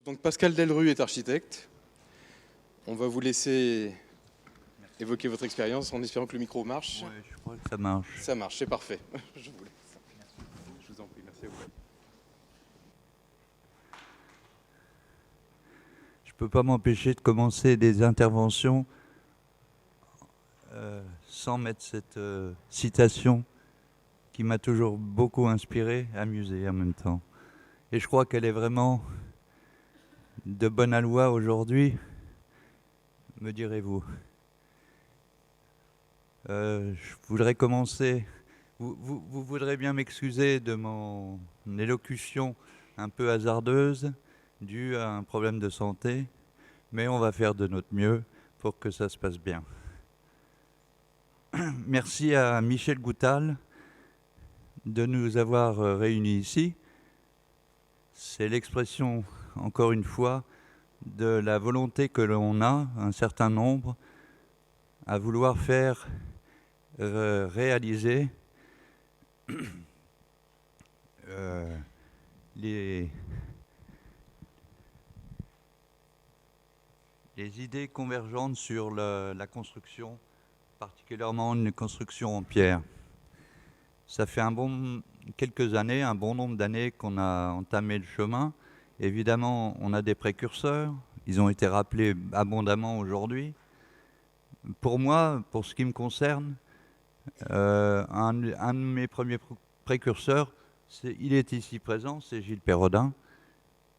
Donc Pascal Delru est architecte. On va vous laisser évoquer votre expérience en espérant que le micro marche. Ouais, je crois que ça marche. Ça marche, c'est parfait. Je vous laisse. Je vous en prie, merci à vous. Je ne peux pas m'empêcher de commencer des interventions sans mettre cette citation qui m'a toujours beaucoup inspiré, amusé en même temps. Et je crois qu'elle est vraiment de bonne aloi aujourd'hui, me direz-vous. Je voudrais commencer. Vous voudrez bien m'excuser de mon élocution un peu hasardeuse, due à un problème de santé, mais on va faire de notre mieux pour que ça se passe bien. Merci à Michel Goutal de nous avoir réunis ici. C'est l'expression, encore une fois, de la volonté que l'on a, un certain nombre, à vouloir faire réaliser les idées convergentes sur la construction, particulièrement une construction en pierre. Ça fait quelques années, un bon nombre d'années qu'on a entamé le chemin. Évidemment, on a des précurseurs. Ils ont été rappelés abondamment aujourd'hui. Pour moi, pour ce qui me concerne, un de mes premiers précurseurs, il est ici présent, c'est Gilles Perrodin.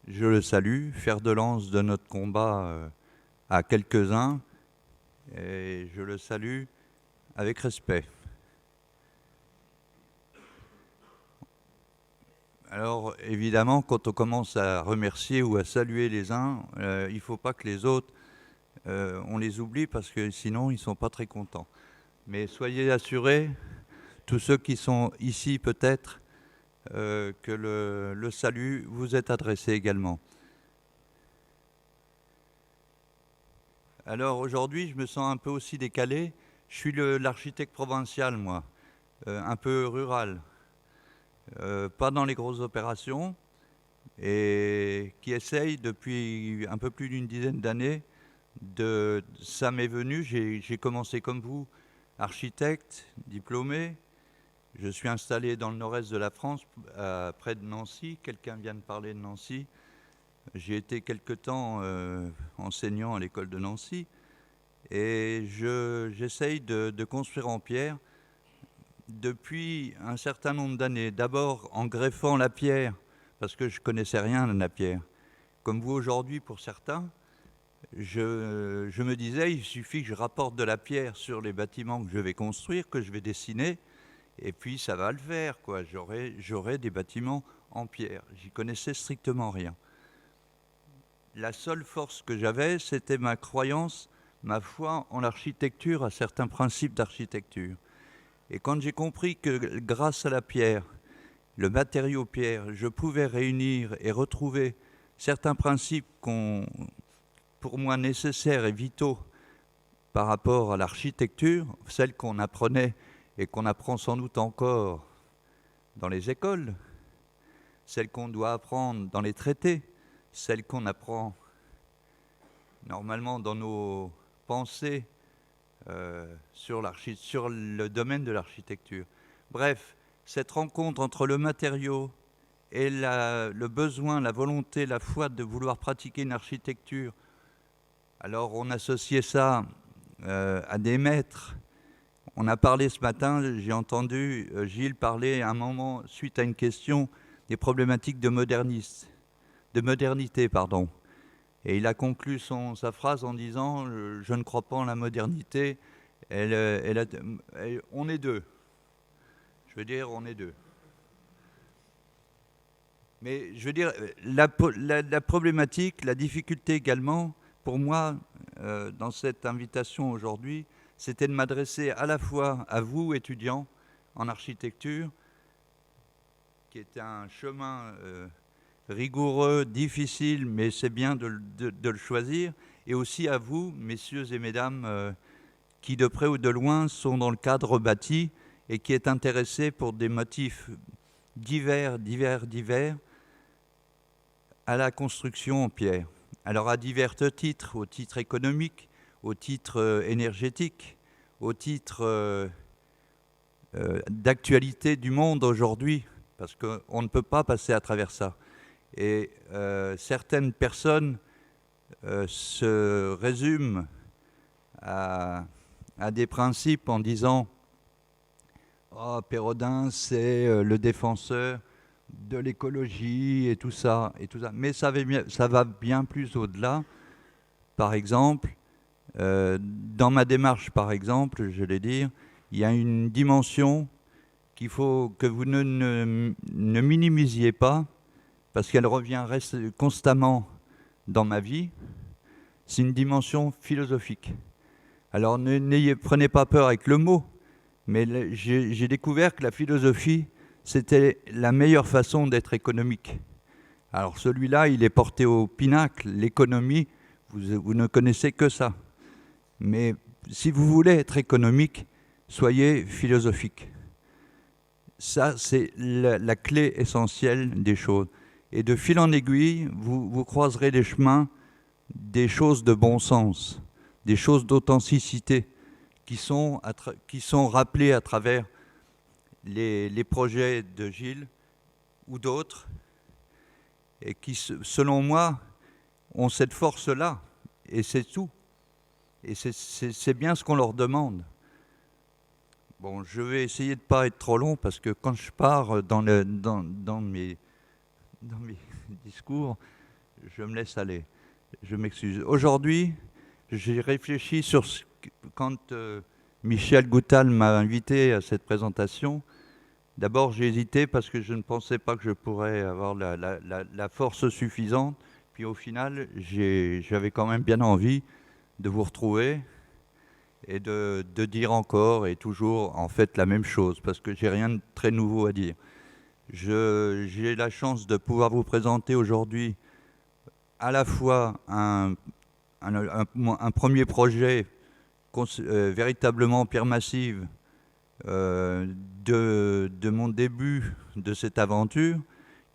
Je le salue, fer de lance de notre combat à quelques-uns, et je le salue avec respect. Alors évidemment, quand on commence à remercier ou à saluer les uns, il ne faut pas que les autres, on les oublie parce que sinon ils ne sont pas très contents. Mais soyez assurés, tous ceux qui sont ici peut-être, que le salut vous est adressé également. Alors aujourd'hui, je me sens un peu aussi décalé. Je suis l'architecte provincial, moi, un peu rural. Pas dans les grosses opérations, et qui essaye depuis un peu plus d'une dizaine d'années, ça m'est venu, j'ai commencé comme vous, architecte, diplômé. Je suis installé dans le nord-est de la France, près de Nancy. Quelqu'un vient de parler de Nancy. J'ai été quelque temps enseignant à l'école de Nancy, et j'essaye de construire en pierre depuis un certain nombre d'années. D'abord en greffant la pierre, parce que je ne connaissais rien de la pierre. Comme vous aujourd'hui pour certains, je me disais, il suffit que je rapporte de la pierre sur les bâtiments que je vais construire, que je vais dessiner, et puis ça va le faire, quoi. J'aurai des bâtiments en pierre. J'y connaissais strictement rien. La seule force que j'avais, c'était ma croyance, ma foi en l'architecture, à certains principes d'architecture. Et quand j'ai compris que grâce à la pierre, le matériau pierre, je pouvais réunir et retrouver certains principes pour moi nécessaires et vitaux par rapport à l'architecture, celle qu'on apprenait et qu'on apprend sans doute encore dans les écoles, celle qu'on doit apprendre dans les traités, celle qu'on apprend normalement dans nos pensées sur le domaine de l'architecture. Bref, cette rencontre entre le matériau et le besoin, la volonté, la foi de vouloir pratiquer une architecture, alors on associait ça à des maîtres. On a parlé ce matin, j'ai entendu Gilles parler à un moment, suite à une question, des problématiques de modernité. Et il a conclu sa phrase en disant « Je ne crois pas en la modernité, on est deux ». Je veux dire, on est deux. Mais je veux dire, la problématique, la difficulté également, pour moi, dans cette invitation aujourd'hui, c'était de m'adresser à la fois à vous, étudiants en architecture, qui est un chemin rigoureux, difficile, mais c'est bien de le choisir, et aussi à vous, messieurs et mesdames, qui de près ou de loin sont dans le cadre bâti et qui est intéressé pour des motifs divers, à la construction en pierre. Alors à divers titres, au titre économique, au titre énergétique, au titre d'actualité du monde aujourd'hui, parce qu'on ne peut pas passer à travers ça. Et certaines personnes se résument à des principes en disant « Oh, Pérodin, c'est le défenseur de l'écologie et tout ça, et tout ça. » Mais ça va bien plus au-delà. Par exemple, dans ma démarche, par exemple, je vais dire, il y a une dimension qu'il faut que vous ne minimisiez pas, parce qu'elle reste constamment dans ma vie. C'est une dimension philosophique. Alors prenez pas peur avec le mot, mais j'ai découvert que la philosophie, c'était la meilleure façon d'être économique. Alors celui-là, il est porté au pinacle. L'économie, vous ne connaissez que ça. Mais si vous voulez être économique, soyez philosophique. Ça, c'est la clé essentielle des choses. Et de fil en aiguille, vous croiserez les chemins des choses de bon sens, des choses d'authenticité qui sont rappelées à travers les projets de Gilles ou d'autres, et qui, selon moi, ont cette force-là, et c'est tout. Et c'est bien ce qu'on leur demande. Bon, je vais essayer de ne pas être trop long, parce que quand je pars dans mes discours, je me laisse aller. Je m'excuse. Aujourd'hui, j'ai réfléchi sur quand Michel Goutal m'a invité à cette présentation. D'abord, j'ai hésité parce que je ne pensais pas que je pourrais avoir la force suffisante. Puis au final, j'avais quand même bien envie de vous retrouver et de dire encore et toujours en fait la même chose, parce que j'ai rien de très nouveau à dire. J'ai la chance de pouvoir vous présenter aujourd'hui à la fois un premier projet véritablement pierre massive de mon début de cette aventure,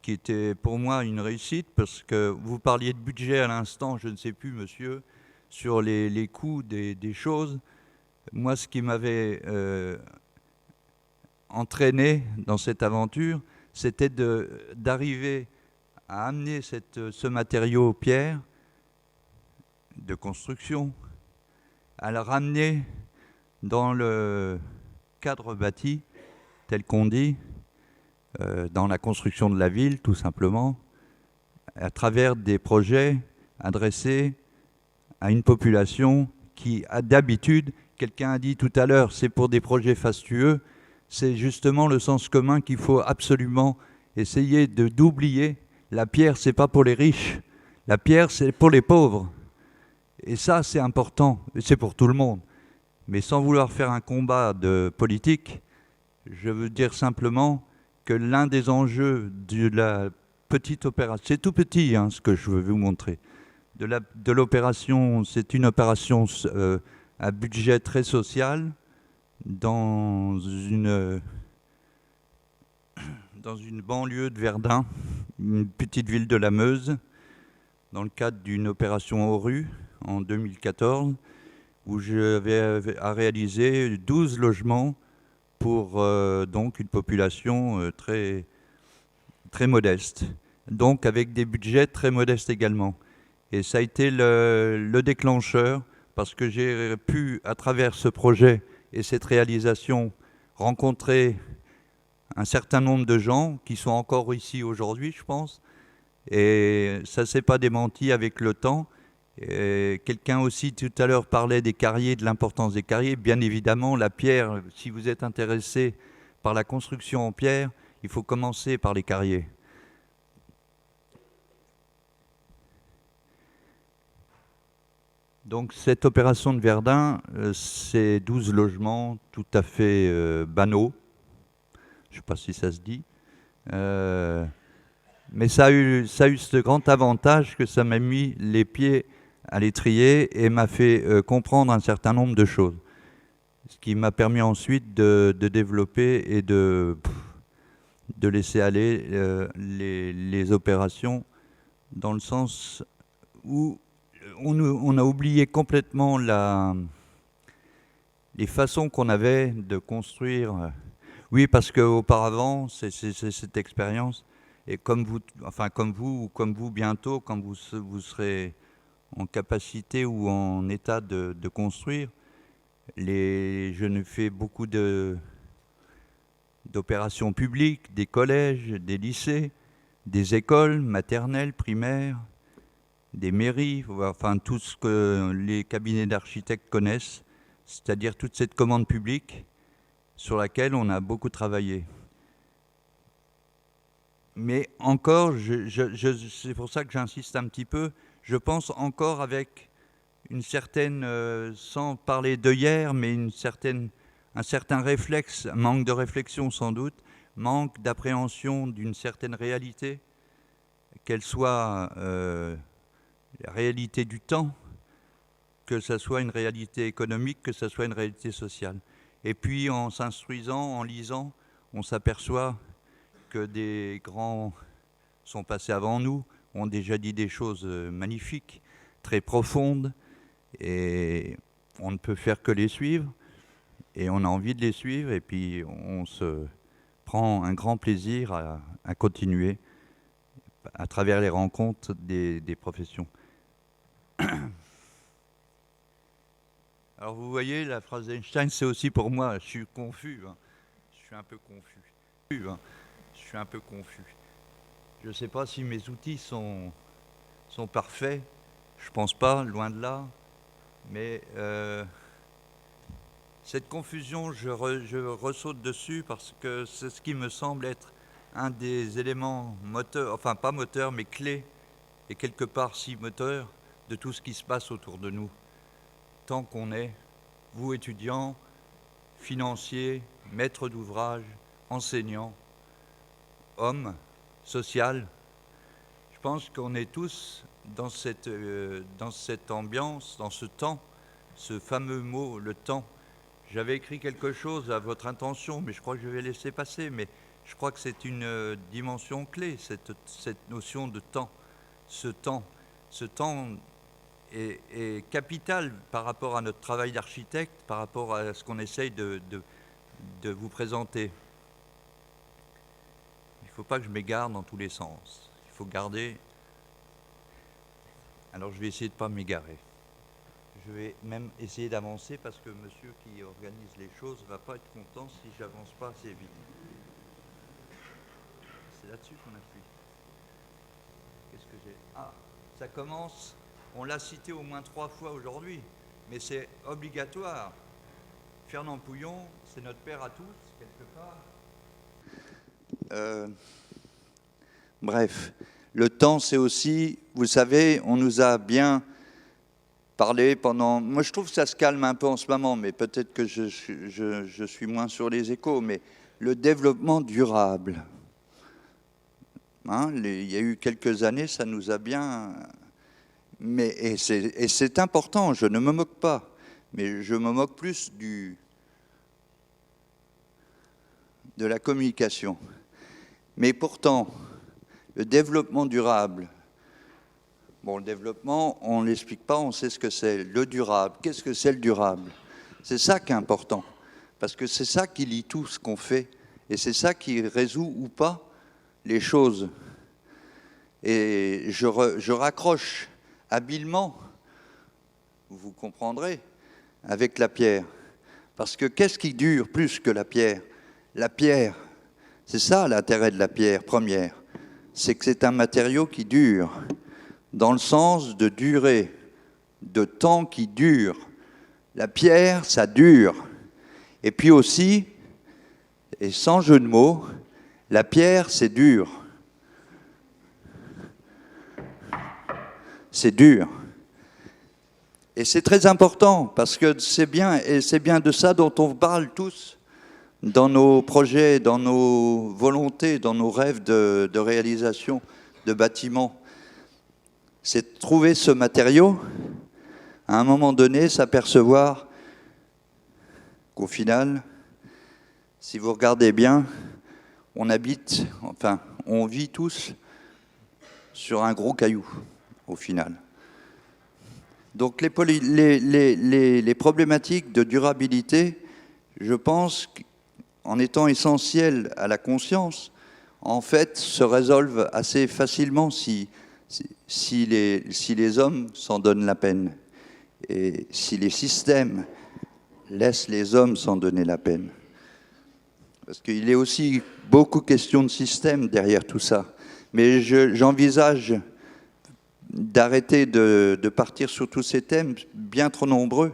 qui était pour moi une réussite, parce que vous parliez de budget à l'instant, je ne sais plus, monsieur, sur les coûts des choses. Moi, ce qui m'avait entraîné dans cette aventure, c'était d'arriver à amener ce matériau pierre de construction, à le ramener dans le cadre bâti, tel qu'on dit, dans la construction de la ville, tout simplement, à travers des projets adressés à une population qui, d'habitude, quelqu'un a dit tout à l'heure, c'est pour des projets fastueux. C'est justement le sens commun qu'il faut absolument essayer d'oublier. La pierre, c'est pas pour les riches. La pierre, c'est pour les pauvres. Et ça, c'est important. Et c'est pour tout le monde. Mais sans vouloir faire un combat de politique, je veux dire simplement que l'un des enjeux de la petite opération, c'est tout petit ce que je veux vous montrer, de l'opération, c'est une opération à budget très social dans une banlieue de Verdun, une petite ville de la Meuse, dans le cadre d'une opération ORU en 2014, où j'avais à réaliser 12 logements pour donc une population très, très modeste, donc avec des budgets très modestes également. Et ça a été le déclencheur, parce que j'ai pu, à travers ce projet et cette réalisation, rencontrer un certain nombre de gens qui sont encore ici aujourd'hui, je pense. Et ça ne s'est pas démenti avec le temps. Quelqu'un aussi tout à l'heure parlait des carriers, de l'importance des carriers. Bien évidemment, la pierre, si vous êtes intéressé par la construction en pierre, il faut commencer par les carriers. Donc cette opération de Verdun, c'est 12 logements tout à fait banaux. Je ne sais pas si ça se dit. Mais ça a eu ce grand avantage que ça m'a mis les pieds à l'étrier et m'a fait comprendre un certain nombre de choses. Ce qui m'a permis ensuite de développer et de laisser aller les opérations dans le sens où on a oublié complètement les façons qu'on avait de construire. Oui, parce qu'auparavant, c'est cette expérience, et comme vous, ou comme vous bientôt, quand vous serez en capacité ou en état de construire, je ne fais beaucoup d'opérations publiques, des collèges, des lycées, des écoles maternelles, primaires, des mairies, enfin tout ce que les cabinets d'architectes connaissent, c'est-à-dire toute cette commande publique sur laquelle on a beaucoup travaillé. Mais encore, c'est pour ça que j'insiste un petit peu, je pense encore avec une certaine, sans parler d'œillère, mais un certain réflexe, manque de réflexion sans doute, manque d'appréhension d'une certaine réalité, qu'elle soit la réalité du temps, que ce soit une réalité économique, que ce soit une réalité sociale. Et puis en s'instruisant, en lisant, on s'aperçoit que des grands sont passés avant nous, ont déjà dit des choses magnifiques, très profondes, et on ne peut faire que les suivre, et on a envie de les suivre, et puis on se prend un grand plaisir à continuer à travers les rencontres des professions. Alors vous voyez, la phrase d'Einstein, c'est aussi pour moi, je suis confus, hein. Je suis un peu confus. Je suis un peu confus. Je ne sais pas si mes outils sont parfaits, je pense pas, loin de là, mais cette confusion, je ressaute dessus parce que c'est ce qui me semble être un des éléments moteurs, enfin pas moteurs, mais clés, et quelque part si moteurs, de tout ce qui se passe autour de nous. Tant qu'on est, vous étudiants, financiers, maîtres d'ouvrage, enseignants, hommes, social, je pense qu'on est tous dans cette ambiance, dans ce temps, ce fameux mot, le temps. J'avais écrit quelque chose à votre intention, mais je crois que je vais laisser passer, mais je crois que c'est une dimension clé, cette notion de temps. Ce temps est capital par rapport à notre travail d'architecte, par rapport à ce qu'on essaye de vous présenter. Il ne faut pas que je m'égare dans tous les sens. Il faut garder... Alors je vais essayer de ne pas m'égarer. Je vais même essayer d'avancer parce que monsieur qui organise les choses ne va pas être content si j'avance pas assez vite. C'est là-dessus qu'on appuie. Qu'est-ce que j'ai? Ah, ça commence... On l'a cité au moins 3 fois aujourd'hui, mais c'est obligatoire. Fernand Pouillon, c'est notre père à tous, quelque part. Bref, le temps, c'est aussi, vous savez, on nous a bien parlé pendant... Moi, je trouve que ça se calme un peu en ce moment, mais peut-être que je suis moins sur les échos, mais le développement durable. Hein, il y a eu quelques années, ça nous a bien... Et c'est important, je ne me moque pas, mais je me moque plus de la communication. Mais pourtant, le développement durable, bon, le développement, on ne l'explique pas, on sait ce que c'est. Le durable, qu'est-ce que c'est le durable? C'est ça qui est important, parce que c'est ça qui lie tout ce qu'on fait, et c'est ça qui résout ou pas les choses. Et je raccroche habilement, vous comprendrez, avec la pierre. Parce que qu'est-ce qui dure plus que la pierre? La pierre, c'est ça l'intérêt de la pierre première, c'est que c'est un matériau qui dure, dans le sens de durée, de temps qui dure. La pierre, ça dure. Et puis aussi, et sans jeu de mots, la pierre, c'est dur. C'est dur. Et c'est très important, parce que c'est bien, et c'est bien de ça dont on parle tous, dans nos projets, dans nos volontés, dans nos rêves de réalisation de bâtiments. C'est de trouver ce matériau, à un moment donné, s'apercevoir qu'au final, si vous regardez bien, on habite, enfin, on vit tous sur un gros caillou, au final. Donc les problématiques de durabilité, je pense, en étant essentielles à la conscience, en fait, se résolvent assez facilement si les hommes s'en donnent la peine et si les systèmes laissent les hommes s'en donner la peine. Parce qu'il est aussi beaucoup question de système derrière tout ça. Mais j'envisage d'arrêter de partir sur tous ces thèmes bien trop nombreux.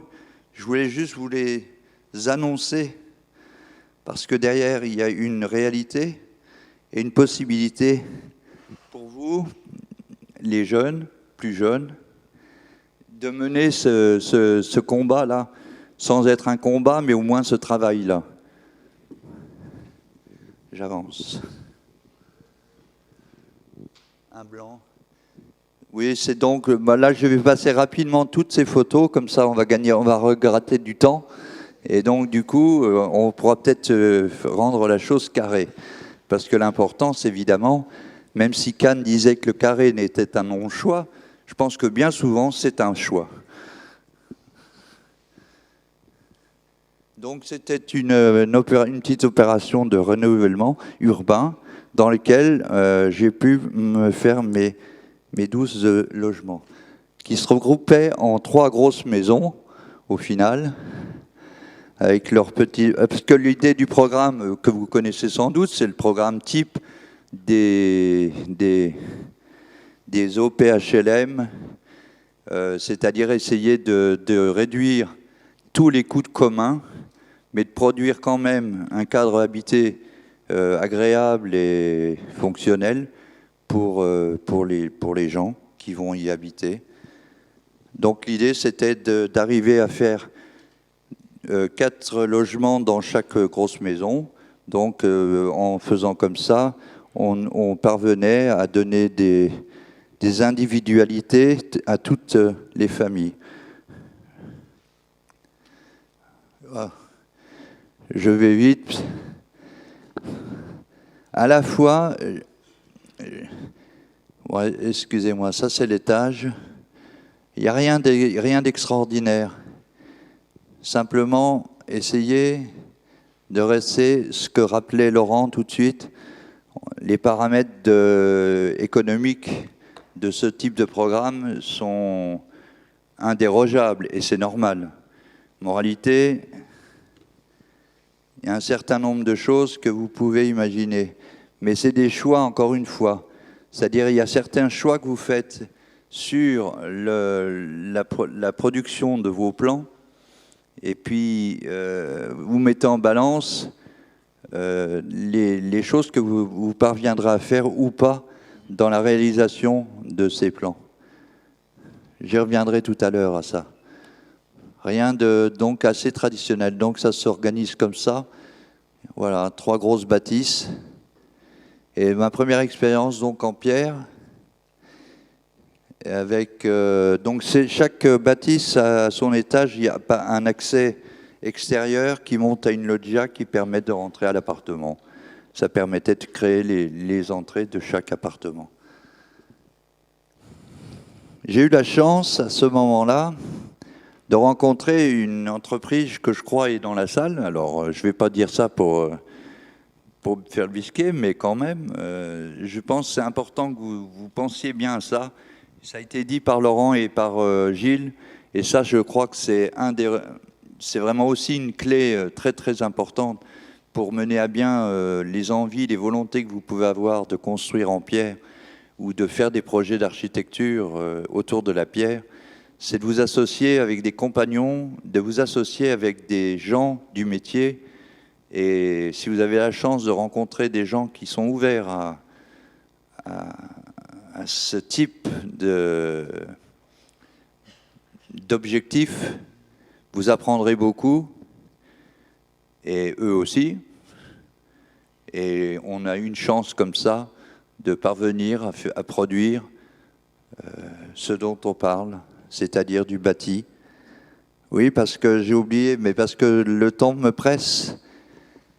Je voulais juste vous les annoncer parce que derrière, il y a une réalité et une possibilité pour vous, les jeunes, plus jeunes, de mener ce combat-là, sans être un combat, mais au moins ce travail-là. J'avance. Un blanc. Oui, c'est donc, là je vais passer rapidement toutes ces photos, comme ça on va regratter du temps, et donc du coup on pourra peut-être rendre la chose carrée. Parce que l'importance, évidemment, même si Kant disait que le carré n'était un non-choix, je pense que bien souvent, c'est un choix. Donc c'était une petite opération de renouvellement urbain dans laquelle j'ai pu me faire mes 12 logements, qui se regroupaient en 3 grosses maisons, au final, avec leurs petits... Parce que l'idée du programme que vous connaissez sans doute, c'est le programme type des OPHLM, c'est-à-dire essayer de réduire tous les coûts communs, mais de produire quand même un cadre habité agréable et fonctionnel pour les gens qui vont y habiter. Donc l'idée, c'était d'arriver à faire 4 logements dans chaque grosse maison. Donc en faisant comme ça, on parvenait à donner des individualités à toutes les familles. Je vais vite. À la fois, ouais, excusez-moi, ça c'est l'étage. Il n'y a rien d'extraordinaire. Simplement, essayer de rester ce que rappelait Laurent tout de suite, les paramètres économiques de ce type de programme sont indérogeables et c'est normal. Moralité, il y a un certain nombre de choses que vous pouvez imaginer, mais c'est des choix encore une fois. C'est-à-dire il y a certains choix que vous faites sur la production de vos plans et puis vous mettez en balance les choses que vous parviendrez à faire ou pas dans la réalisation de ces plans. J'y reviendrai tout à l'heure à ça. Rien de donc assez traditionnel. Donc ça s'organise comme ça. Voilà, 3 grosses bâtisses. Et ma première expérience donc en pierre, avec donc chaque bâtisse à son étage, il y a pas un accès extérieur qui monte à une loggia qui permet de rentrer à l'appartement. Ça permettait de créer les entrées de chaque appartement. J'ai eu la chance à ce moment-là de rencontrer une entreprise que je crois est dans la salle. Alors, je ne vais pas dire ça pour me faire bisquer, mais quand même, je pense que c'est important que vous pensiez bien à ça. Ça a été dit par Laurent et par Gilles, et ça, je crois que c'est vraiment aussi une clé très, très importante pour mener à bien les envies, les volontés que vous pouvez avoir de construire en pierre ou de faire des projets d'architecture autour de la pierre. C'est de vous associer avec des compagnons, de vous associer avec des gens du métier. Et si vous avez la chance de rencontrer des gens qui sont ouverts à ce type d'objectifs, vous apprendrez beaucoup, et eux aussi. Et on a une chance comme ça de parvenir à produire ce dont on parle, c'est-à-dire du bâti. Oui, parce que j'ai oublié, mais parce que le temps me presse,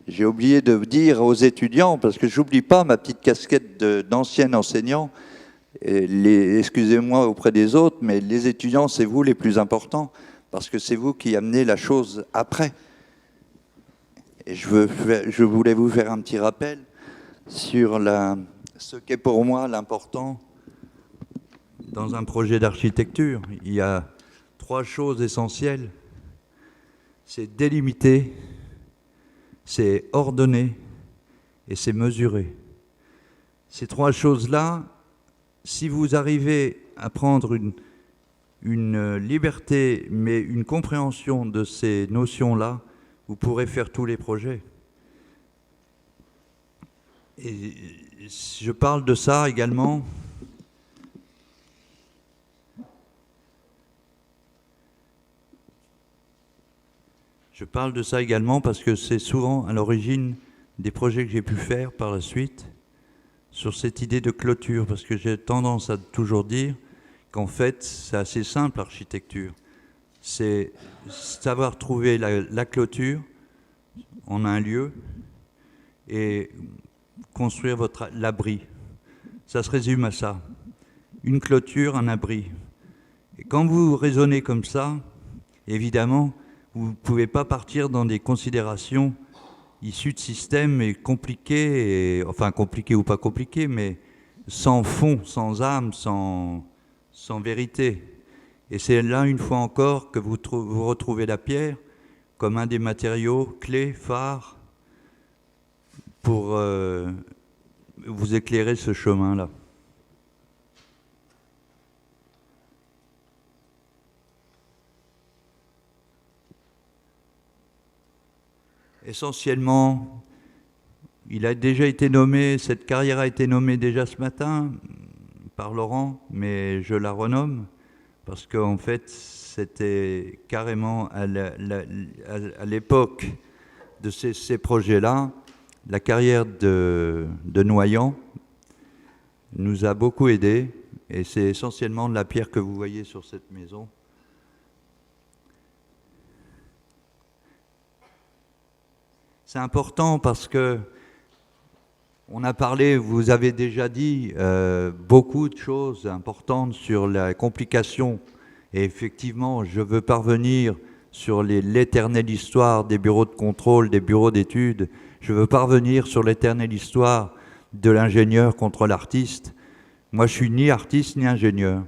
j'ai oublié de dire aux étudiants, parce que j'oublie pas ma petite casquette d'ancien enseignant, Excusez-moi auprès des autres, mais les étudiants, c'est vous les plus importants, parce que c'est vous qui amenez la chose après. Et je voulais vous faire un petit rappel sur ce qu'est pour moi l'important dans un projet d'architecture. Il y a 3 choses essentielles. C'est délimiter, c'est ordonner et c'est mesurer. Ces 3 choses-là, si vous arrivez à prendre une liberté, mais une compréhension de ces notions-là, vous pourrez faire tous les projets. Et je parle de ça également. Je parle de ça également parce que c'est souvent à l'origine des projets que j'ai pu faire par la suite sur cette idée de clôture, parce que j'ai tendance à toujours dire qu'en fait, c'est assez simple l'architecture. C'est savoir trouver la clôture en un lieu et construire l'abri. Ça se résume à ça. Une clôture, un abri. Et quand vous raisonnez comme ça, évidemment, vous ne pouvez pas partir dans des considérations issues de systèmes et compliqués, enfin compliqués ou pas compliqués, mais sans fond, sans âme, sans vérité. Et c'est là, une fois encore, que vous retrouvez la pierre comme un des matériaux clés, phares, pour vous éclairer ce chemin-là. Essentiellement, il a déjà été nommé, cette carrière a été nommée déjà ce matin par Laurent, mais je la renomme parce qu'en fait, c'était carrément à l'époque de ces projets-là, la carrière de Noyant nous a beaucoup aidés, et c'est essentiellement de la pierre que vous voyez sur cette maison. C'est important parce que on a parlé, vous avez déjà dit beaucoup de choses importantes sur la complication. Et effectivement, je veux parvenir sur l'éternelle histoire des bureaux de contrôle, des bureaux d'études. Je veux parvenir sur l'éternelle histoire de l'ingénieur contre l'artiste. Moi, je suis ni artiste ni ingénieur.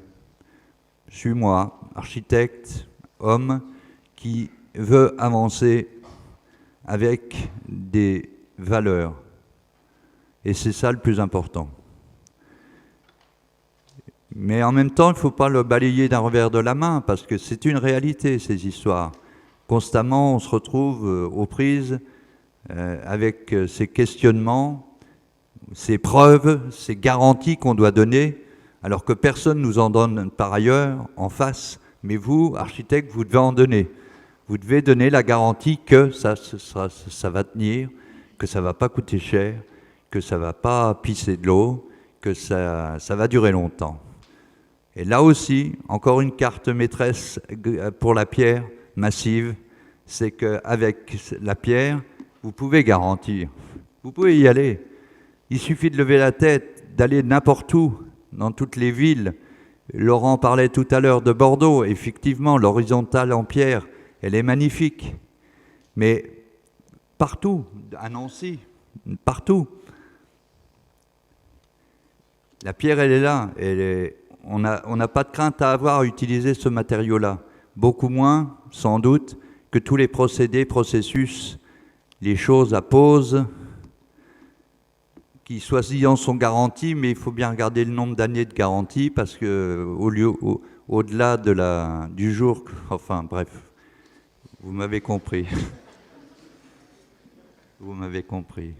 Je suis moi, architecte, homme, qui veut avancer avec des valeurs. Et c'est ça le plus important. Mais en même temps, il ne faut pas le balayer d'un revers de la main, parce que c'est une réalité, ces histoires. Constamment, on se retrouve aux prises avec ces questionnements, ces preuves, ces garanties qu'on doit donner, alors que personne ne nous en donne par ailleurs en face. Mais vous, architecte, vous devez en donner. Vous devez donner la garantie que ça va tenir, que ça ne va pas coûter cher, que ça ne va pas pisser de l'eau, que ça va durer longtemps. Et là aussi, encore une carte maîtresse pour la pierre massive, c'est qu'avec la pierre, vous pouvez garantir. Vous pouvez y aller. Il suffit de lever la tête, d'aller n'importe où, dans toutes les villes. Laurent parlait tout à l'heure de Bordeaux. Effectivement, l'horizontale en pierre, elle est magnifique. Mais partout, à Nancy, partout, la pierre, elle est là. On n'a pas de crainte à avoir à utiliser ce matériau-là. Beaucoup moins, sans doute, que tous les procédés, processus, les choses à pose, qui soi-disant sont garanties, mais il faut bien regarder le nombre d'années de garantie, parce que au-delà du jour, enfin bref, vous m'avez compris. Vous m'avez compris.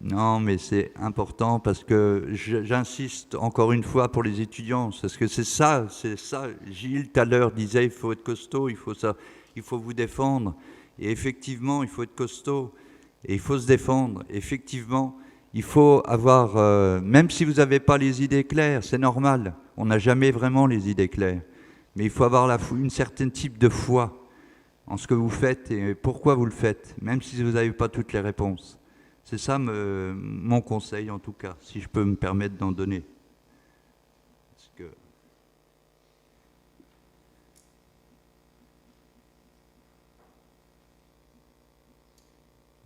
Non, mais c'est important parce que j'insiste encore une fois pour les étudiants, parce que c'est ça. Gilles, tout à l'heure, disait il faut être costaud, il faut vous défendre. Et effectivement, il faut être costaud et il faut se défendre. Effectivement, il faut avoir, même si vous n'avez pas les idées claires, c'est normal, on n'a jamais vraiment les idées claires, mais il faut avoir une certaine type de foi en ce que vous faites et pourquoi vous le faites, même si vous n'avez pas toutes les réponses. C'est ça mon conseil en tout cas, si je peux me permettre d'en donner.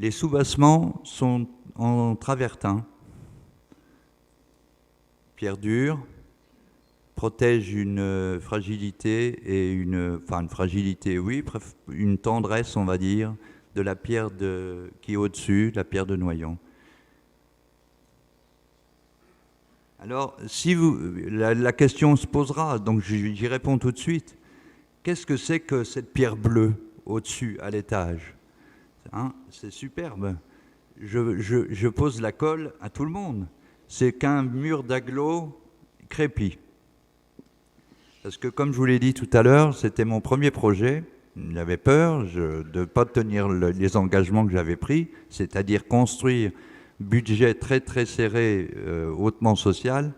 Les soubassements sont en travertin, pierre dure, protège une fragilité et une fragilité, oui, une tendresse, on va dire, de la pierre qui est au-dessus, la pierre de Noyon. Alors, si la question se posera, donc j'y réponds tout de suite. Qu'est-ce que c'est que cette pierre bleue au-dessus, à l'étage? Hein, c'est superbe. Je pose la colle à tout le monde. C'est qu'un mur d'agglo crépi. Parce que, comme je vous l'ai dit tout à l'heure, c'était mon premier projet. J'avais peur de ne pas tenir les engagements que j'avais pris, c'est-à-dire construire budget très très serré, hautement social,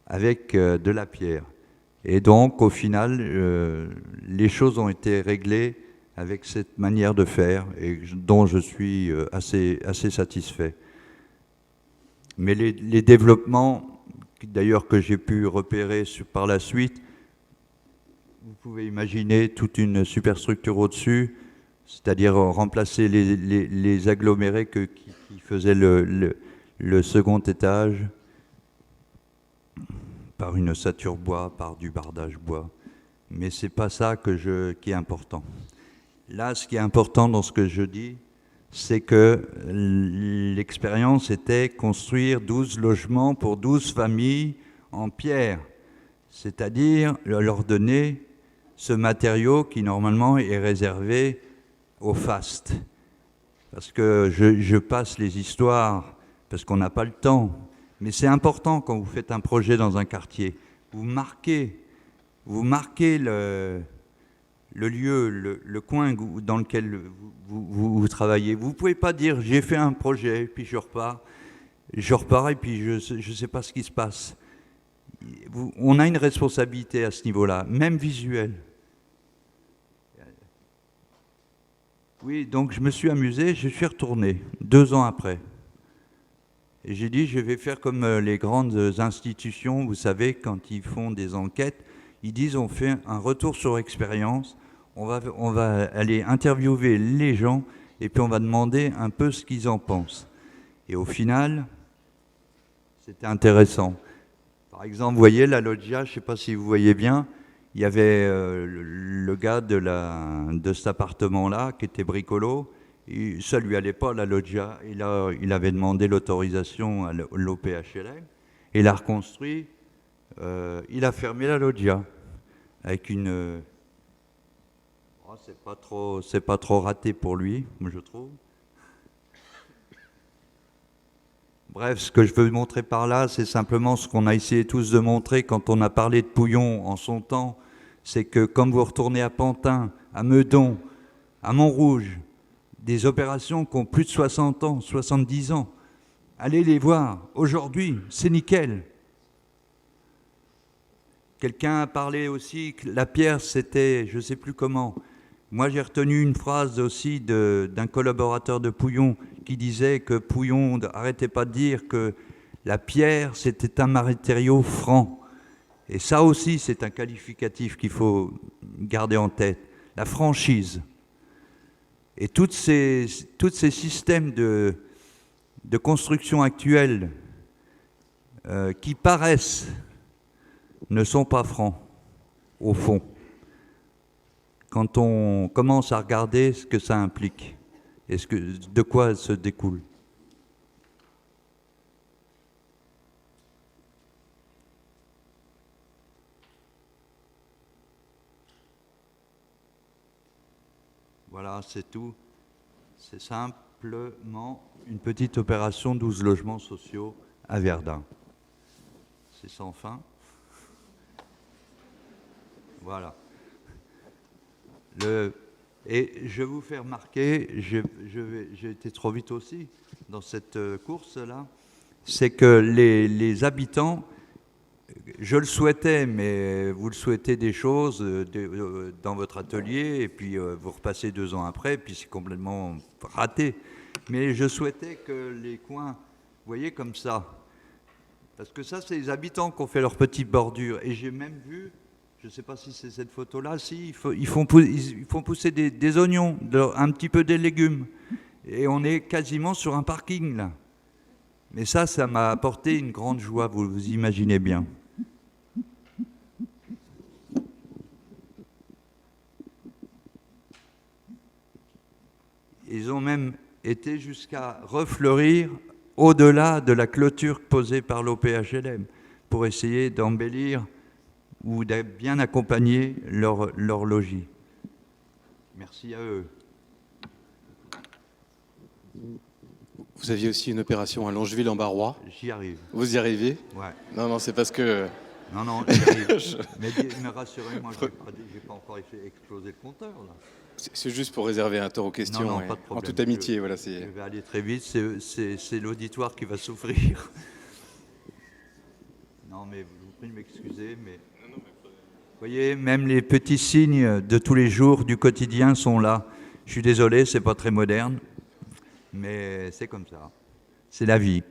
avec de la pierre. Et donc, au final, les choses ont été réglées avec cette manière de faire, et dont je suis assez satisfait. Mais les développements, d'ailleurs, que j'ai pu repérer par la suite, vous pouvez imaginer toute une superstructure au-dessus, c'est-à-dire remplacer les agglomérés qui faisaient le second étage par une ossature bois, par du bardage bois. Mais ce n'est pas ça qui est important. Là, ce qui est important dans ce que je dis, c'est que l'expérience était construire 12 logements pour 12 familles en pierre, c'est-à-dire leur donner ce matériau qui normalement est réservé au faste. Parce que je passe les histoires, parce qu'on n'a pas le temps, mais c'est important quand vous faites un projet dans un quartier. Vous marquez le lieu, le coin dans lequel vous travaillez. Vous ne pouvez pas dire j'ai fait un projet, puis je repars et puis je ne sais pas ce qui se passe. On a une responsabilité à ce niveau-là, même visuelle. Oui, donc je me suis amusé, je suis retourné 2 ans après. Et j'ai dit, je vais faire comme les grandes institutions, vous savez, quand ils font des enquêtes, ils disent on fait un retour sur expérience, on va aller interviewer les gens et puis on va demander un peu ce qu'ils en pensent. Et au final, c'était intéressant. Par exemple, vous voyez la loggia, je ne sais pas si vous voyez bien, il y avait le gars de cet appartement-là qui était bricolo. Et ça ne lui allait pas, la loggia. Il avait demandé l'autorisation à l'OPHLM. Et il a reconstruit. Il a fermé la loggia avec une... Oh, c'est pas trop raté pour lui, je trouve. Bref, ce que je veux montrer par là, c'est simplement ce qu'on a essayé tous de montrer quand on a parlé de Pouillon en son temps. C'est que comme vous retournez à Pantin, à Meudon, à Montrouge, des opérations qui ont plus de 60 ans, 70 ans, allez les voir. Aujourd'hui, c'est nickel. Quelqu'un a parlé aussi que la pierre, c'était, je ne sais plus comment. Moi, j'ai retenu une phrase aussi d'un collaborateur de Pouillon qui disait que Pouillon n'arrêtait pas de dire que la pierre, c'était un matériau franc. Et ça aussi, c'est un qualificatif qu'il faut garder en tête. La franchise. Et tous ces systèmes de construction actuelle qui paraissent ne sont pas francs, au fond, quand on commence à regarder ce que ça implique et de quoi elle se découle. Voilà, c'est tout. C'est simplement une petite opération 12 logements sociaux à Verdun. C'est sans fin. Voilà. Et je vais vous faire remarquer, j'ai été trop vite aussi dans cette course-là, c'est que les habitants, je le souhaitais, mais vous le souhaitez des choses dans votre atelier, et puis vous repassez 2 ans après, et puis c'est complètement raté. Mais je souhaitais que les coins, vous voyez, comme ça, parce que ça, c'est les habitants qui ont fait leur petite bordure, et j'ai même vu, je ne sais pas si c'est cette photo-là, si, ils font pousser des oignons, un petit peu des légumes. Et on est quasiment sur un parking, là. Mais ça m'a apporté une grande joie, vous vous imaginez bien. Ils ont même été jusqu'à refleurir au-delà de la clôture posée par l'OPHLM pour essayer d'embellir ou de bien accompagner leur logis. Merci à eux. Vous aviez aussi une opération à Longeville-en-Barrois. J'y arrive. Vous y arrivez? Ouais. Non, c'est parce que... Non, j'y arrive. Mais rassurez-moi, je n'ai pas encore explosé le compteur, là. C'est juste pour réserver un temps aux questions, Non, pas de problème. en toute amitié. Voilà, je vais aller très vite, c'est l'auditoire qui va souffrir. Non, mais vous prie de m'excuser, mais... Vous voyez, même les petits signes de tous les jours du quotidien sont là. Je suis désolé, c'est pas très moderne, mais c'est comme ça. C'est la vie.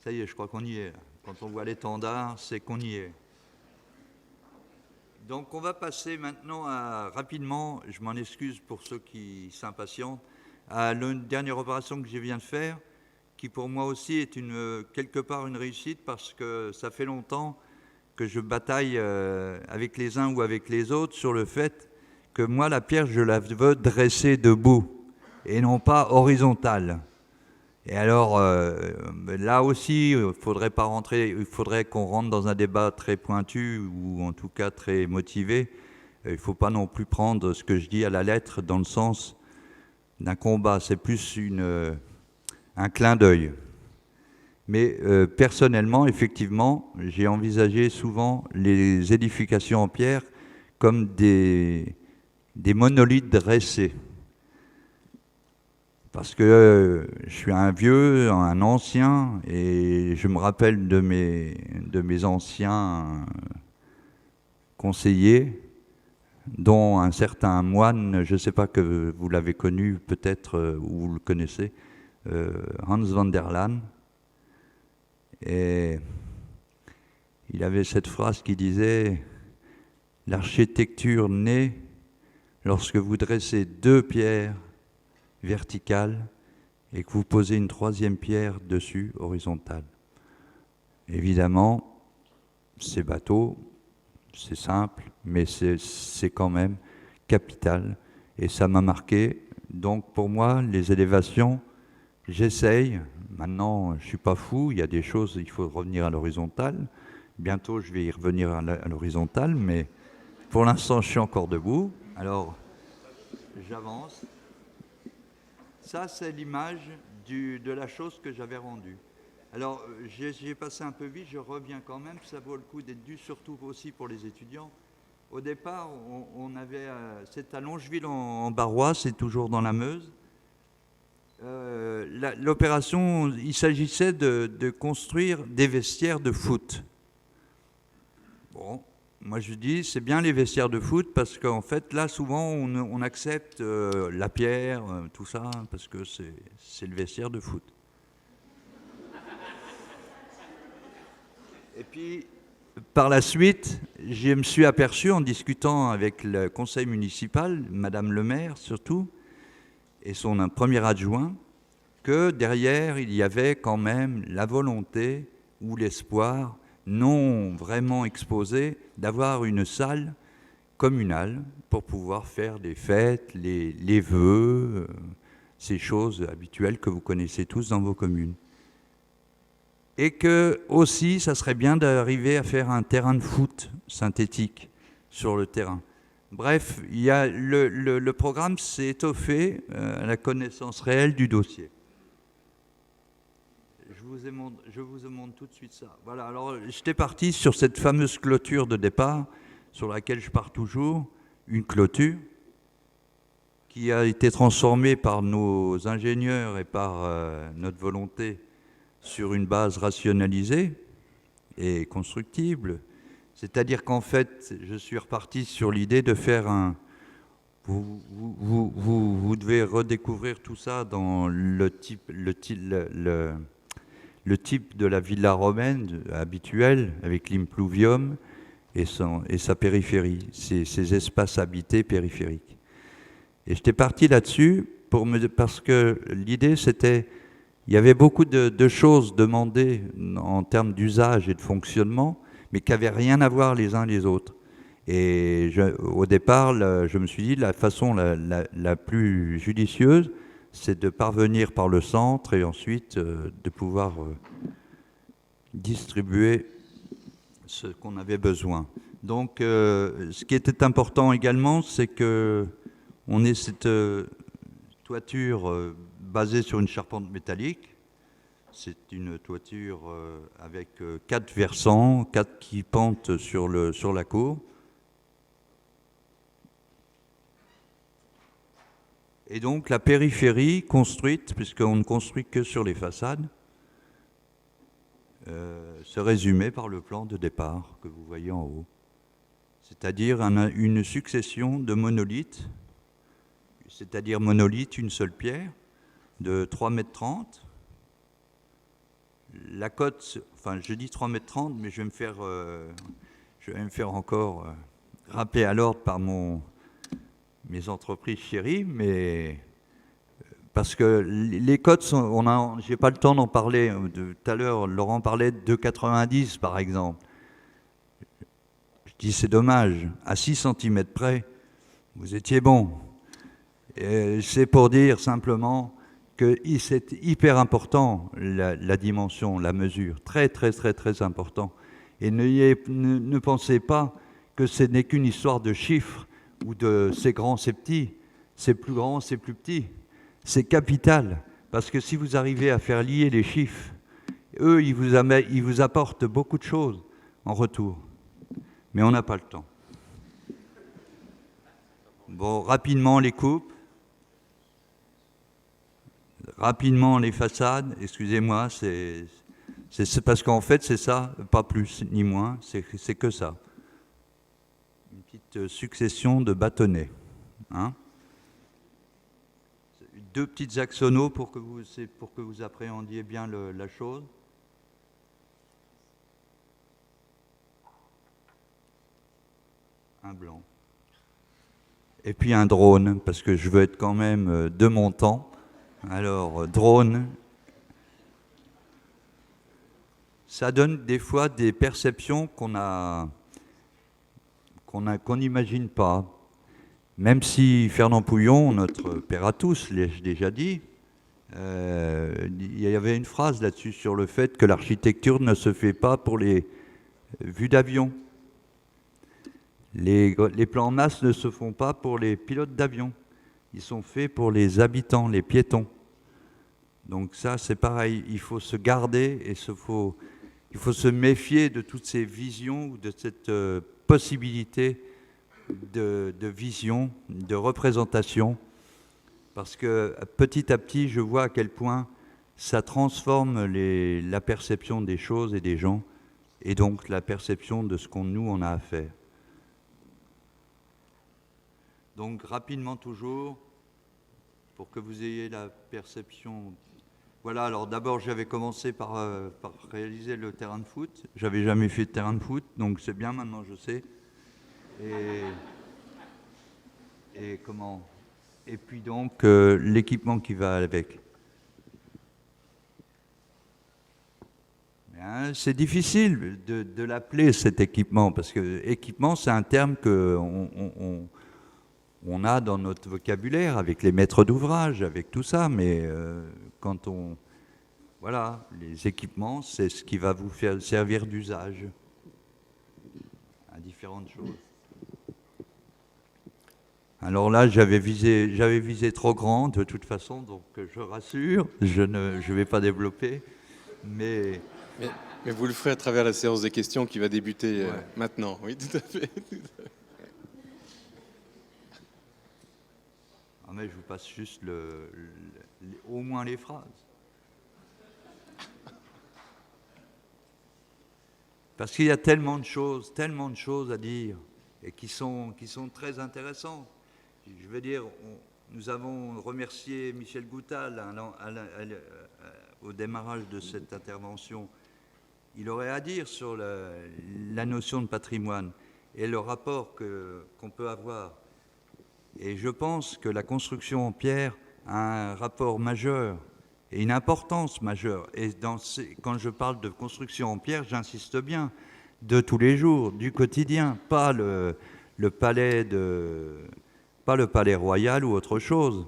Ça y est, je crois qu'on y est. Quand on voit l'étendard, c'est qu'on y est. Donc on va passer maintenant rapidement, je m'en excuse pour ceux qui s'impatientent, à la dernière opération que je viens de faire, qui pour moi aussi est quelque part une réussite parce que ça fait longtemps que je bataille avec les uns ou avec les autres sur le fait que moi la pierre je la veux dresser debout et non pas horizontale. Et alors là aussi il faudrait qu'on rentre dans un débat très pointu ou en tout cas très motivé. Il ne faut pas non plus prendre ce que je dis à la lettre dans le sens d'un combat, c'est plus un clin d'œil. Mais personnellement, effectivement, j'ai envisagé souvent les édifications en pierre comme des monolithes dressés. Parce que je suis un vieux, un ancien, et je me rappelle de mes anciens conseillers, dont un certain moine, je ne sais pas que vous l'avez connu peut-être, ou vous le connaissez, Hans van der Laan. Et il avait cette phrase qui disait « L'architecture naît lorsque vous dressez deux pierres verticales et que vous posez une troisième pierre dessus, horizontale. » Évidemment, c'est bateau, c'est simple, mais c'est quand même capital. Et ça m'a marqué. Donc pour moi, les élévations, j'essaye. Maintenant, je ne suis pas fou, il y a des choses, il faut revenir à l'horizontale. Bientôt, je vais y revenir à l'horizontale, mais pour l'instant, je suis encore debout. Alors, j'avance. Ça, c'est l'image de la chose que j'avais rendue. Alors, j'ai passé un peu vite, je reviens quand même, ça vaut le coup d'être dû, surtout aussi pour les étudiants. Au départ, on avait, c'est à Longeville-en-Barrois, c'est toujours dans la Meuse. L'opération, il s'agissait de construire des vestiaires de foot. Bon, moi je dis, c'est bien les vestiaires de foot parce qu'en fait, là, souvent, on accepte la pierre, tout ça, parce que c'est le vestiaire de foot. Et puis, par la suite, je me suis aperçu en discutant avec le conseil municipal, Madame le maire surtout, et son premier adjoint, que derrière, il y avait quand même la volonté ou l'espoir non vraiment exposé d'avoir une salle communale pour pouvoir faire des fêtes, les vœux, ces choses habituelles que vous connaissez tous dans vos communes. Et que aussi, ça serait bien d'arriver à faire un terrain de foot synthétique sur le terrain. Bref, il y a le programme s'est étoffé à la connaissance réelle du dossier. Je vous montre tout de suite ça. Voilà, alors j'étais parti sur cette fameuse clôture de départ, sur laquelle je pars toujours, une clôture qui a été transformée par nos ingénieurs et par notre volonté sur une base rationalisée et constructible. C'est-à-dire qu'en fait, je suis reparti sur l'idée de faire vous devez redécouvrir tout ça dans le type de la villa romaine habituelle, avec l'impluvium et sa périphérie, ces espaces habités périphériques. Et j'étais parti là-dessus parce que l'idée, c'était, il y avait beaucoup de choses demandées en termes d'usage et de fonctionnement, mais qui n'avaient rien à voir les uns les autres. Et au départ, je me suis dit, la façon la plus judicieuse, c'est de parvenir par le centre et ensuite de pouvoir distribuer ce qu'on avait besoin. Donc, ce qui était important également, c'est que on ait cette toiture basée sur une charpente métallique. C'est une toiture avec 4 versants, 4 qui pentent sur la cour. Et donc la périphérie construite, puisqu'on ne construit que sur les façades, se résumait par le plan de départ que vous voyez en haut. C'est-à-dire une succession de monolithes, c'est-à-dire monolithe, une seule pierre, de 3,30 m. La cote, enfin je dis 3,30 m, mais je vais me faire encore rappeler à l'ordre par mes entreprises chéries, mais parce que les cotes sont, j'ai pas le temps d'en parler. Tout à l'heure, Laurent parlait de 2,90 par exemple. Je dis c'est dommage, à 6 cm près, vous étiez bon. C'est pour dire simplement que c'est hyper important la dimension, la mesure, très très très très important. Et ne pensez pas que ce n'est qu'une histoire de chiffres ou de c'est grand, c'est petit, c'est plus grand, c'est plus petit. C'est capital, parce que si vous arrivez à faire lier les chiffres, eux, ils vous apportent beaucoup de choses en retour. Mais on n'a pas le temps. Bon, rapidement les coupes. Rapidement les façades, excusez-moi, c'est parce qu'en fait c'est ça, pas plus ni moins, c'est que ça. Une petite succession de bâtonnets. Hein, 2 petites axonaux pour que vous appréhendiez bien la chose. Un blanc. Et puis un drone, parce que je veux être quand même de mon temps. Alors, drone, ça donne des fois des perceptions qu'on n'imagine pas. Même si Fernand Pouillon, notre père à tous, l'ai déjà dit, il y avait une phrase là-dessus sur le fait que l'architecture ne se fait pas pour les vues d'avion. Les plans masse ne se font pas pour les pilotes d'avion. Ils sont faits pour les habitants, les piétons. Donc ça, c'est pareil, il faut se garder et il faut se méfier de toutes ces visions ou de cette possibilité de vision, de représentation, parce que petit à petit, je vois à quel point ça transforme la perception des choses et des gens, et donc la perception de ce nous on a à faire. Donc rapidement toujours, pour que vous ayez la perception. Voilà, alors d'abord j'avais commencé par réaliser le terrain de foot. J'avais jamais fait de terrain de foot, donc c'est bien, maintenant je sais. Et comment? Et puis donc l'équipement qui va avec. Hein, c'est difficile de l'appeler cet équipement, parce que équipement c'est un terme qu'on on a dans notre vocabulaire avec les maîtres d'ouvrage, avec tout ça, mais quand voilà, les équipements, c'est ce qui va vous faire servir d'usage à différentes choses. Alors là, j'avais visé trop grand de toute façon, donc je rassure, je ne vais pas développer, mais vous le ferez à travers la séance des questions qui va débuter maintenant. Oui, tout à fait. Ah, mais je vous passe juste au moins les phrases. Parce qu'il y a tellement de choses à dire et qui sont très intéressantes. Je veux dire, nous avons remercié Michel Goutal au démarrage de cette intervention. Il aurait à dire sur la notion de patrimoine et le rapport qu'on peut avoir Et je pense que la construction en pierre a un rapport majeur et une importance majeure. Et quand je parle de construction en pierre, j'insiste bien, de tous les jours, du quotidien, pas le palais royal ou autre chose.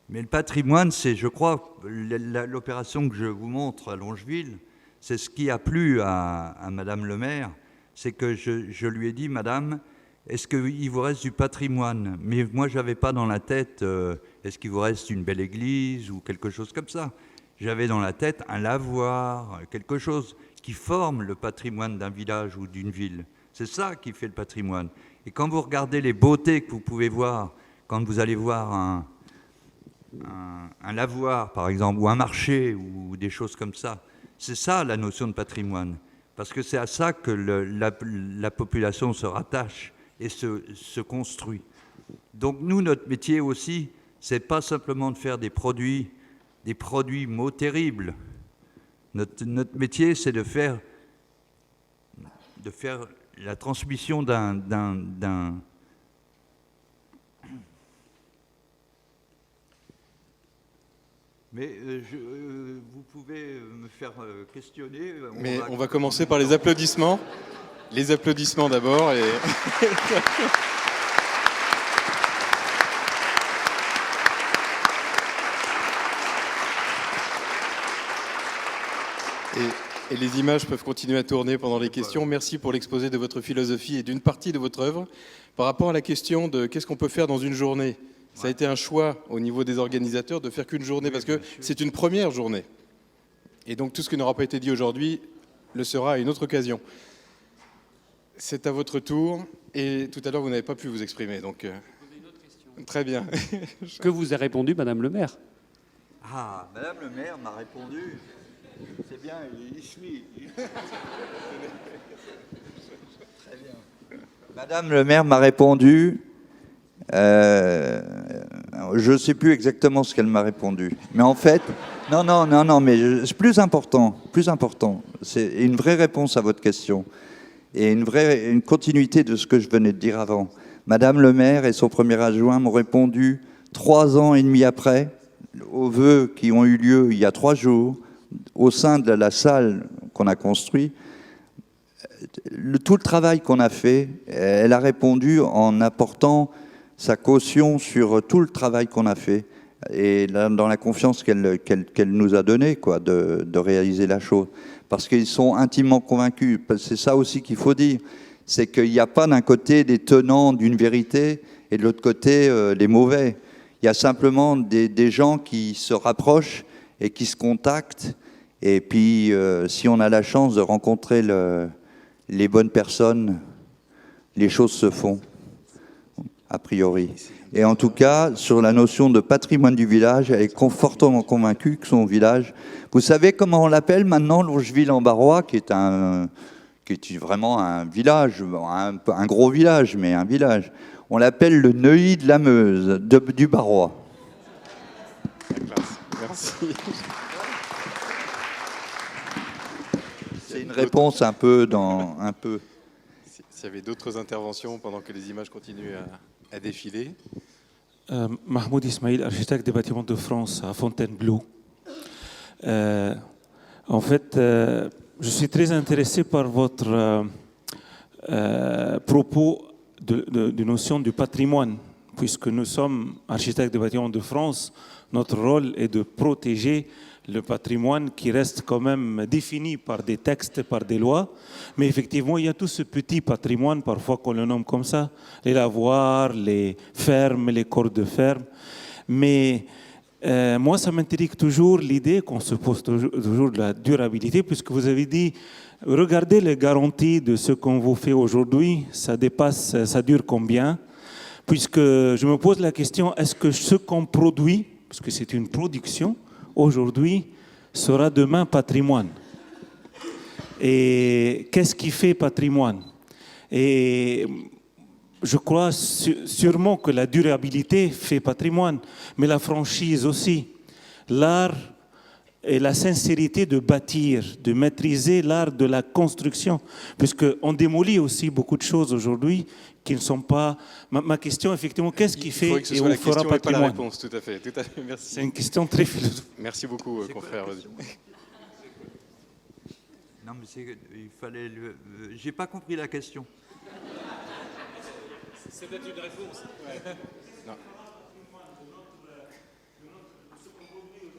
Mais le patrimoine, c'est, je crois, l'opération que je vous montre à Longeville, c'est ce qui a plu à Madame le maire, c'est que je lui ai dit, Madame, est-ce qu'il vous reste du patrimoine? Mais moi, je n'avais pas dans la tête, est-ce qu'il vous reste une belle église ou quelque chose comme ça? J'avais dans la tête un lavoir, quelque chose qui forme le patrimoine d'un village ou d'une ville. C'est ça qui fait le patrimoine. Et quand vous regardez les beautés que vous pouvez voir, quand vous allez voir un lavoir, par exemple, ou un marché, ou des choses comme ça, c'est ça la notion de patrimoine. Parce que c'est à ça que la population se rattache et se construit. Donc nous, notre métier aussi, c'est pas simplement de faire des produits mots terribles. Notre métier, c'est de faire la transmission d'un Mais vous pouvez me faire questionner. Mais on va commencer par les applaudissements. Les applaudissements d'abord. Et les images peuvent continuer à tourner pendant les questions. Merci pour l'exposé de votre philosophie et d'une partie de votre œuvre. Par rapport à la question de qu'est-ce qu'on peut faire dans une journée, ça a été un choix au niveau des organisateurs de faire qu'une journée, parce que c'est une première journée. Et donc tout ce qui n'aura pas été dit aujourd'hui le sera à une autre occasion. C'est à votre tour. Et tout à l'heure, vous n'avez pas pu vous exprimer. Donc, très bien. Que vous a répondu Madame le maire? Ah, Madame le maire m'a répondu. C'est bien, il suit. Très bien. Madame le maire m'a répondu. Je ne sais plus exactement ce qu'elle m'a répondu. Mais en fait, non, mais c'est plus important. C'est une vraie réponse à votre question. Et une continuité de ce que je venais de dire avant. Madame le maire et son premier adjoint m'ont répondu 3 ans et demi après, aux vœux qui ont eu lieu il y a 3 jours, au sein de la salle qu'on a construite. Tout le travail qu'on a fait, elle a répondu en apportant sa caution sur tout le travail qu'on a fait et dans la confiance qu'elle nous a donnée, quoi, de réaliser la chose. Parce qu'ils sont intimement convaincus. C'est ça aussi qu'il faut dire. C'est qu'il n'y a pas d'un côté des tenants d'une vérité et de l'autre côté les mauvais. Il y a simplement des gens qui se rapprochent et qui se contactent. Et puis, si on a la chance de rencontrer les bonnes personnes, les choses se font, a priori. Et en tout cas, sur la notion de patrimoine du village, elle est fortement convaincue que son village... Vous savez comment on l'appelle maintenant, Longeville-en-Barrois, qui est vraiment un village, un gros village, mais un village. On l'appelle le Neuilly de la Meuse, du Barrois. Merci. C'est une réponse un peu. S'il y avait d'autres interventions pendant que les images continuent à défiler. Mahmoud Ismail, architecte des bâtiments de France à Fontainebleau. En fait, je suis très intéressé par votre propos de notion du patrimoine, puisque nous sommes architectes des bâtiments de France. Notre rôle est de protéger le patrimoine qui reste quand même défini par des textes, par des lois. Mais effectivement, il y a tout ce petit patrimoine, parfois qu'on le nomme comme ça, les lavoirs, les fermes, les corps de ferme. Mais moi, ça m'intrigue toujours l'idée qu'on se pose toujours de la durabilité, puisque vous avez dit, regardez les garanties de ce qu'on vous fait aujourd'hui, ça dépasse, ça dure combien? Puisque je me pose la question, est-ce que ce qu'on produit, parce que c'est une production, aujourd'hui, sera demain patrimoine? Et qu'est-ce qui fait patrimoine? Et je crois sûrement que la durabilité fait patrimoine, mais la franchise aussi. L'art et la sincérité de bâtir, de maîtriser l'art de la construction, puisqu'on démolit aussi beaucoup de choses aujourd'hui qui ne sont pas... Ma question, effectivement, qu'est-ce qui fait faudrait que ce et soit on la fera question et pas la patrimoine? réponse, tout à fait, merci. C'est une question très philosophique. Merci beaucoup, confrère. Non, mais il fallait... J'ai pas compris la question. C'est peut-être une réponse. Ouais. Non.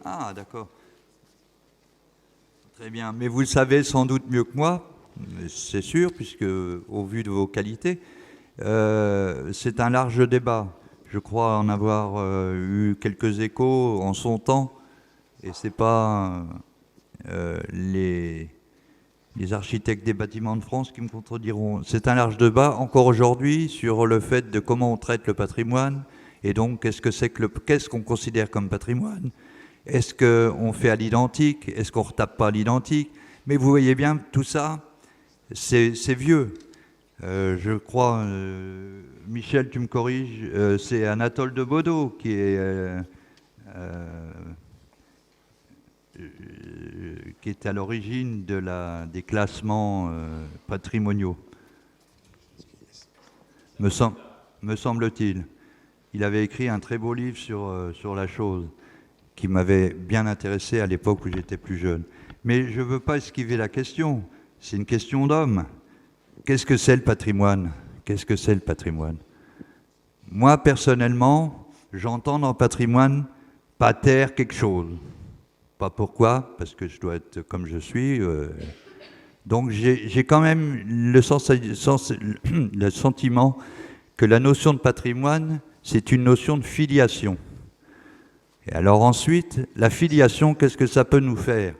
Ah, d'accord. Très bien. Mais vous le savez sans doute mieux que moi, c'est sûr, puisque au vu de vos qualités, c'est un large débat. Je crois en avoir eu quelques échos en son temps, et c'est pas les architectes des bâtiments de France qui me contrediront. C'est un large débat encore aujourd'hui sur le fait de comment on traite le patrimoine, et donc qu'est-ce qu'on considère comme patrimoine. Est-ce qu'on fait à l'identique? Est-ce qu'on ne retape pas à l'identique? Mais vous voyez bien, tout ça, c'est vieux. Je crois, Michel, tu me corriges, c'est Anatole de Baudot qui est à l'origine des classements patrimoniaux, me semble-t-il. Il avait écrit un très beau livre sur la chose, qui m'avait bien intéressé à l'époque où j'étais plus jeune. Mais je ne veux pas esquiver la question. C'est une question d'homme. Qu'est-ce que c'est le patrimoine? Qu'est-ce que c'est le patrimoine? Moi, personnellement, j'entends dans le patrimoine pater quelque chose. Pas pourquoi, parce que je dois être comme je suis. Donc j'ai quand même le sentiment que la notion de patrimoine, c'est une notion de filiation. Et alors ensuite, la filiation, qu'est-ce que ça peut nous faire?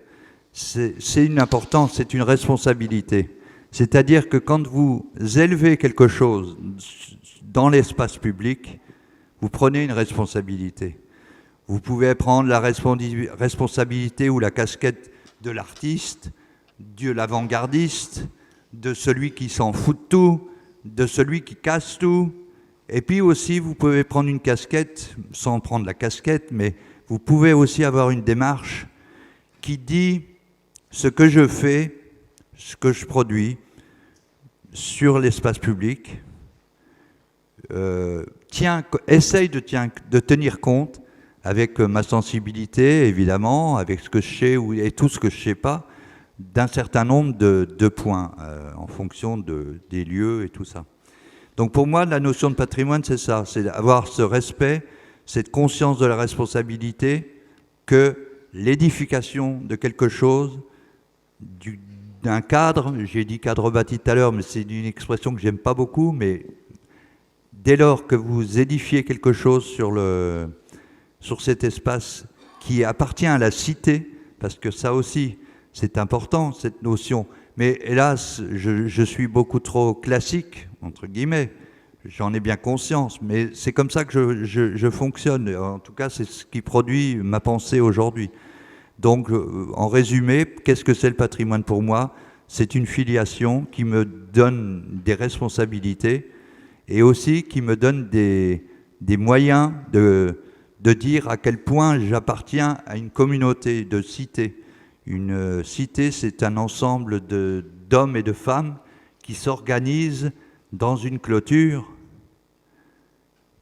C'est une importance, c'est une responsabilité. C'est-à-dire que quand vous élevez quelque chose dans l'espace public, vous prenez une responsabilité. Vous pouvez prendre la responsabilité ou la casquette de l'artiste, de l'avant-gardiste, de celui qui s'en fout de tout, de celui qui casse tout. Et puis aussi, vous pouvez prendre une casquette, sans prendre la casquette, mais vous pouvez aussi avoir une démarche qui dit ce que je fais, ce que je produis sur l'espace public, essaye de tenir compte avec ma sensibilité, évidemment, avec ce que je sais et tout ce que je ne sais pas, d'un certain nombre de points en fonction des lieux et tout ça. Donc pour moi, la notion de patrimoine, c'est ça, c'est avoir ce respect, cette conscience de la responsabilité que l'édification de quelque chose, d'un cadre, j'ai dit cadre bâti tout à l'heure, mais c'est une expression que j'aime pas beaucoup, mais dès lors que vous édifiez quelque chose sur cet espace qui appartient à la cité, parce que ça aussi, c'est important, cette notion. Mais hélas, je suis beaucoup trop classique, entre guillemets. J'en ai bien conscience, mais c'est comme ça que je fonctionne. En tout cas, c'est ce qui produit ma pensée aujourd'hui. Donc, en résumé, qu'est-ce que c'est le patrimoine pour moi? C'est une filiation qui me donne des responsabilités et aussi qui me donne des moyens de dire à quel point j'appartiens à une communauté de cités. Une cité, c'est un ensemble d'hommes et de femmes qui s'organisent dans une clôture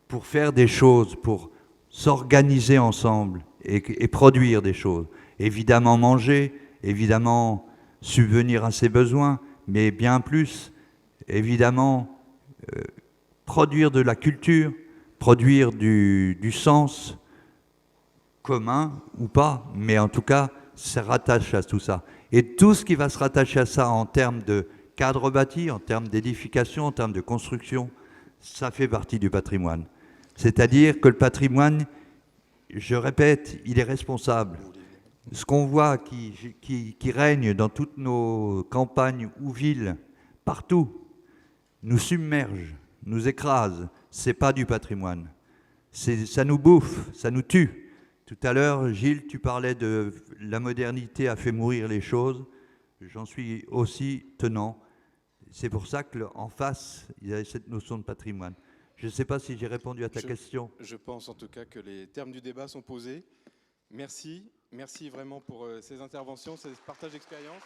pour faire des choses, pour s'organiser ensemble et produire des choses. Évidemment manger, évidemment subvenir à ses besoins, mais bien plus, évidemment produire de la culture, produire du sens commun ou pas, mais en tout cas, ça rattache à tout ça. Et tout ce qui va se rattacher à ça en termes de cadre bâti, en termes d'édification, en termes de construction, ça fait partie du patrimoine. C'est-à-dire que le patrimoine, je répète, il est responsable. Ce qu'on voit qui règne dans toutes nos campagnes ou villes, partout, nous submerge, nous écrase. C'est pas du patrimoine. Ça nous bouffe, ça nous tue. Tout à l'heure, Gilles, tu parlais de la modernité a fait mourir les choses. J'en suis aussi tenant. C'est pour ça qu'en face, il y a cette notion de patrimoine. Je ne sais pas si j'ai répondu à ta question. Je pense en tout cas que les termes du débat sont posés. Merci. Merci vraiment pour ces interventions, ces partages d'expérience.